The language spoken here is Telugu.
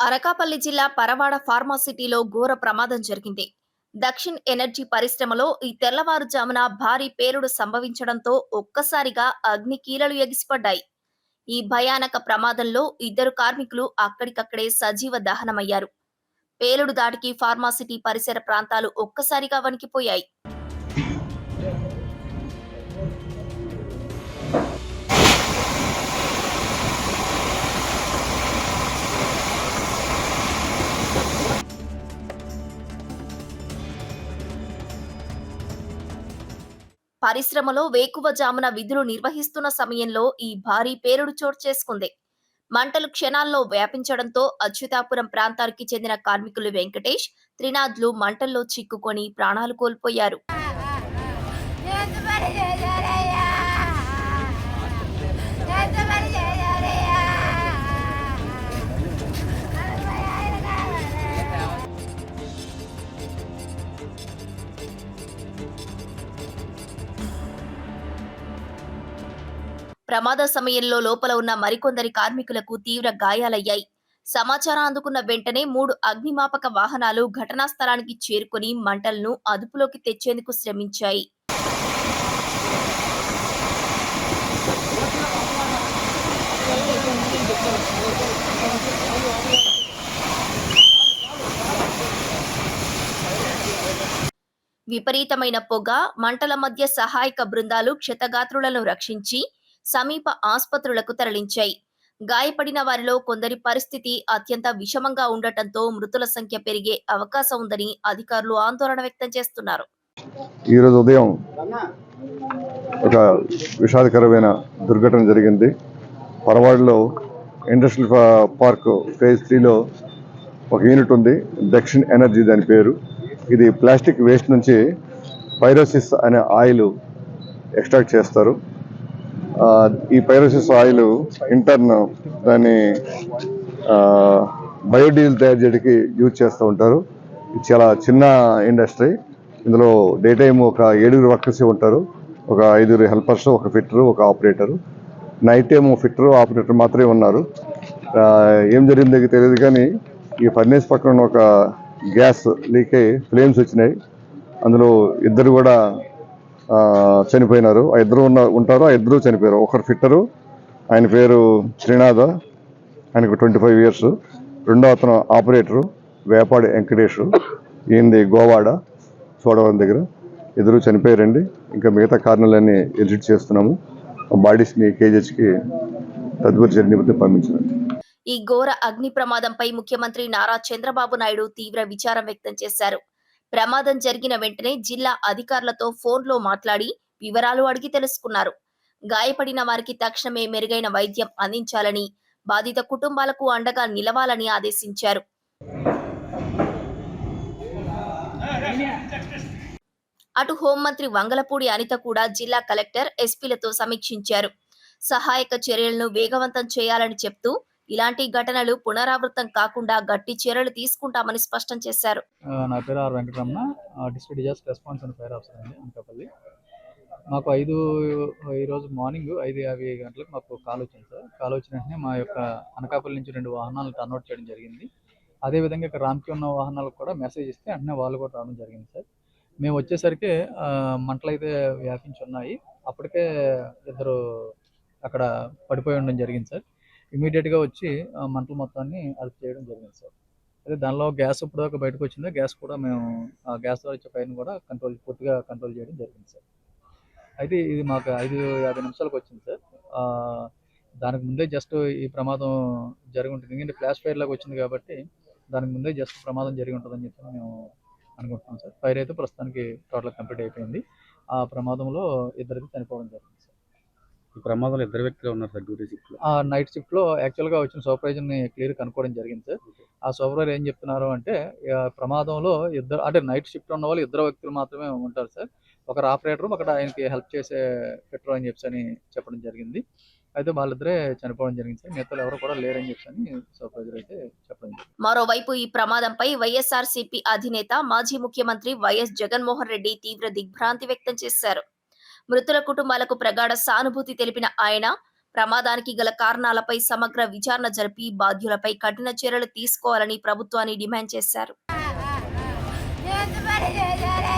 అనకాపల్లి జిల్లా పరవాడ ఫార్మాసిటీలో ఘోర ప్రమాదం జరిగింది. దక్షిణ్ ఎనర్జీ పరిశ్రమలో ఈ తెల్లవారుజామున భారీ పేలుడు సంభవించడంతో ఒక్కసారిగా అగ్ని కీలలు ఎగిసిపడ్డాయి. ఈ భయానక ప్రమాదంలో ఇద్దరు కార్మికులు అక్కడికక్కడే సజీవ దహనమయ్యారు. పేలుడు దాటికి ఫార్మాసిటీ పరిసర ప్రాంతాలు ఒక్కసారిగా వణికిపోయాయి. పరిశ్రమలో వేకువజామున విధులు నిర్వహిస్తున్న సమయంలో ఈ భారీ పేలుడు చోటు చేసుకుంది. మంటలు క్షణాల్లో వ్యాపించడంతో అచ్యుతాపురం ప్రాంతానికి చెందిన కార్మికులు వెంకటేష్, త్రినాథ్లు మంటల్లో చిక్కుకొని ప్రాణాలు కోల్పోయారు. ప్రమాద సమయంలో లోపల ఉన్న మరికొందరి కార్మికులకు తీవ్ర గాయాలయ్యాయి. సమాచారం అందుకున్న వెంటనే 3 అగ్నిమాపక వాహనాలు ఘటనా స్థలానికి చేరుకుని మంటలను అదుపులోకి తెచ్చేందుకు శ్రమించాయి. విపరీతమైన పొగ, మంటల మధ్య సహాయక బృందాలు క్షతగాత్రులను రక్షించి సమీప ఆస్పత్రులకు తరలించాయి. గాయపడిన వారిలో కొందరి పరిస్థితి అత్యంత విషమంగా ఉండటంతో మృతుల సంఖ్య పెరిగే అవకాశం ఉందని అధికారులు ఆందోళన వ్యక్తం చేస్తున్నారు. ఈరోజు ఉదయం ఒక విషాదకరమైన దుర్ఘటన జరిగింది. పరవాడలో ఇండస్ట్రియల్ పార్క్ ఫేజ్ 3లో ఒక యూనిట్ ఉంది, దక్షిణ్ ఎనర్జీ దాని పేరు. ఇది ప్లాస్టిక్ వేస్ట్ నుంచి పైరోసిస్ అనే ఆయిల్ ఎక్స్ట్రాక్ట్ చేస్తారు. ఈ పైరోసిస్ ఆయిల్ ఇంటర్న్ దాన్ని బయోడీజిల్ తయారు చేయడానికి యూజ్ చేస్తూ ఉంటారు. ఇది చాలా చిన్న ఇండస్ట్రీ. ఇందులో డే టైం ఒక 7 వర్కర్స్ ఉంటారు. ఒక 5 హెల్పర్స్, ఒక ఫిట్టరు, ఒక operator. Night time fitter, operator మాత్రమే ఉన్నారు. ఏం జరిగిందో తెలియదు కానీ ఈ ఫర్నేస్ పక్కన ఒక గ్యాస్ లీక్ అయ్యి ఫ్లేమ్స్ వచ్చినాయి. అందులో ఇద్దరు కూడా చనిపోయినారు. ఆ ఇద్దరు ఉంటారు, ఆ ఇద్దరు చనిపోయారు. ఒకరు ఫిట్టరు, ఆయన పేరు శ్రీనాథ, ఆయనకు 25 years. రెండో అతను ఆపరేటరు వేపాడి వెంకటేష్, ఈయనది గోవాడ చూడవరం దగ్గర. ఇద్దరు చనిపోయారండి. ఇంకా మిగతా కారణాలన్నీ ఎడిట్ చేస్తున్నాము. బాడీస్ని కేజెస్కి తదుపరి చర్య నిమిత్తం పంపించారు. ఈ ఘోర అగ్ని ప్రమాదంపై ముఖ్యమంత్రి నారా చంద్రబాబు నాయుడు తీవ్ర విచారం వ్యక్తం చేశారు. ప్రమాదం జరిగిన వెంటనే జిల్లా అధికారులతో ఫోన్లో మాట్లాడి వివరాలు అడిగి తెలుసుకున్నారు. గాయపడిన వారికి తక్షణమే మెరుగైన వైద్యం అందించాలని, బాధిత కుటుంబాలకు అండగా నిలవాలని ఆదేశించారు. అటు హోంమంత్రి వంగలపూడి అనిత కూడా జిల్లా కలెక్టర్, ఎస్పీలతో సమీక్షించారు. సహాయక చర్యలను వేగవంతం చేయాలని చెప్తూ ఇలాంటి ఘటనలు పునరావృతం కాకుండా గట్టి చర్యలు తీసుకుంటామని స్పష్టం చేశారు. నా పేరు R Venkataramana, district disaster response and fire officer అండి అనకాపల్లి. మాకు ఈరోజు మార్నింగ్ 5:50 గంటలకు మాకు కాల్ వచ్చింది సార్. కాల్ వచ్చిన వెంటనే మా యొక్క అనకాపల్లి నుంచి 2 వాహనాలు టర్న్అవుట్ చేయడం జరిగింది. అదేవిధంగా ఇక్కడ రామ్కి ఉన్న వాహనాలకు కూడా మెసేజ్ ఇస్తే వెంటనే వాళ్ళు కూడా రావడం జరిగింది సార్. మేము వచ్చేసరికి మంటలు అయితే వ్యాపించి ఉన్నాయి. అప్పటికే ఇద్దరు అక్కడ పడిపోయి ఉండడం జరిగింది సార్. ఇమీడియట్గా వచ్చి మంటల మొత్తాన్ని అదుపు చేయడం జరిగింది సార్. అదే దానిలో గ్యాస్ ఇప్పుడు బయటకు వచ్చిందో గ్యాస్ కూడా మేము ఆ గ్యాస్ వచ్చే పైన కూడా పూర్తిగా కంట్రోల్ చేయడం జరిగింది సార్. అయితే ఇది మాకు 5:50 నిమిషాలకు వచ్చింది సార్. దానికి ముందే జస్ట్ ఈ ప్రమాదం జరిగి ఉంటుంది. ఎందుకంటే ఫ్లాష్ ఫైర్ లాగా వచ్చింది కాబట్టి దానికి ముందే జస్ట్ ప్రమాదం జరిగి ఉంటుందని చెప్పి మేము అనుకుంటున్నాం సార్. ఫైర్ అయితే ప్రస్తుతానికి టోటల్ కంప్లీట్ అయిపోయింది. ఆ ప్రమాదంలో ఇద్దరైతే చనిపోవడం జరిగింది సార్. ఈ ప్రమాదంలో ఇద్దరు వ్యక్తులు ఉన్నారు సార్ డ్యూటీ షిఫ్ట్లో. నైట్ షిఫ్ట్లో యాక్చువల్గా వచ్చిన సూపర్వైజర్ని క్లియర్ కనుక్కోవడం జరిగింది సార్. ఆ సూపర్వైజర్ ఏం చెప్తున్నారు అంటే ప్రమాదంలో ఇద్దరు అంటే నైట్ షిఫ్ట్లో ఉన్న వాళ్ళు 2 వ్యక్తులు మాత్రమే ఉంటారు సార్. ఒకరు ఆపరేటర్, ఒకటి ఆయనకి హెల్ప్ చేసే ఫిట్టర్ అని చెప్పడం జరిగింది. అయితే వాళ్ళిద్దరే చనిపోవడం జరిగింది సార్. మిగతా ఎవరు కూడా లేరని చెప్పని సూపర్వైజర్ అయితే చెప్పడం జరిగింది. మరోవైపు ఈ ప్రమాదంపై వైఎస్ఆర్సీపీ అధినేత, మాజీ ముఖ్యమంత్రి వైఎస్ జగన్మోహన్ రెడ్డి తీవ్ర దిగ్భ్రాంతి వ్యక్తం చేశారు. మృతుల కుటుంబాలకు ప్రగాఢ సానుభూతి తెలిపిన ఆయన ప్రమాదానికి గల కారణాలపై సమగ్ర విచారణ జరిపి బాధ్యులపై కఠిన చర్యలు తీసుకోవాలని ప్రభుత్వాన్ని డిమాండ్ చేశారు. ఎంత పని చేశారే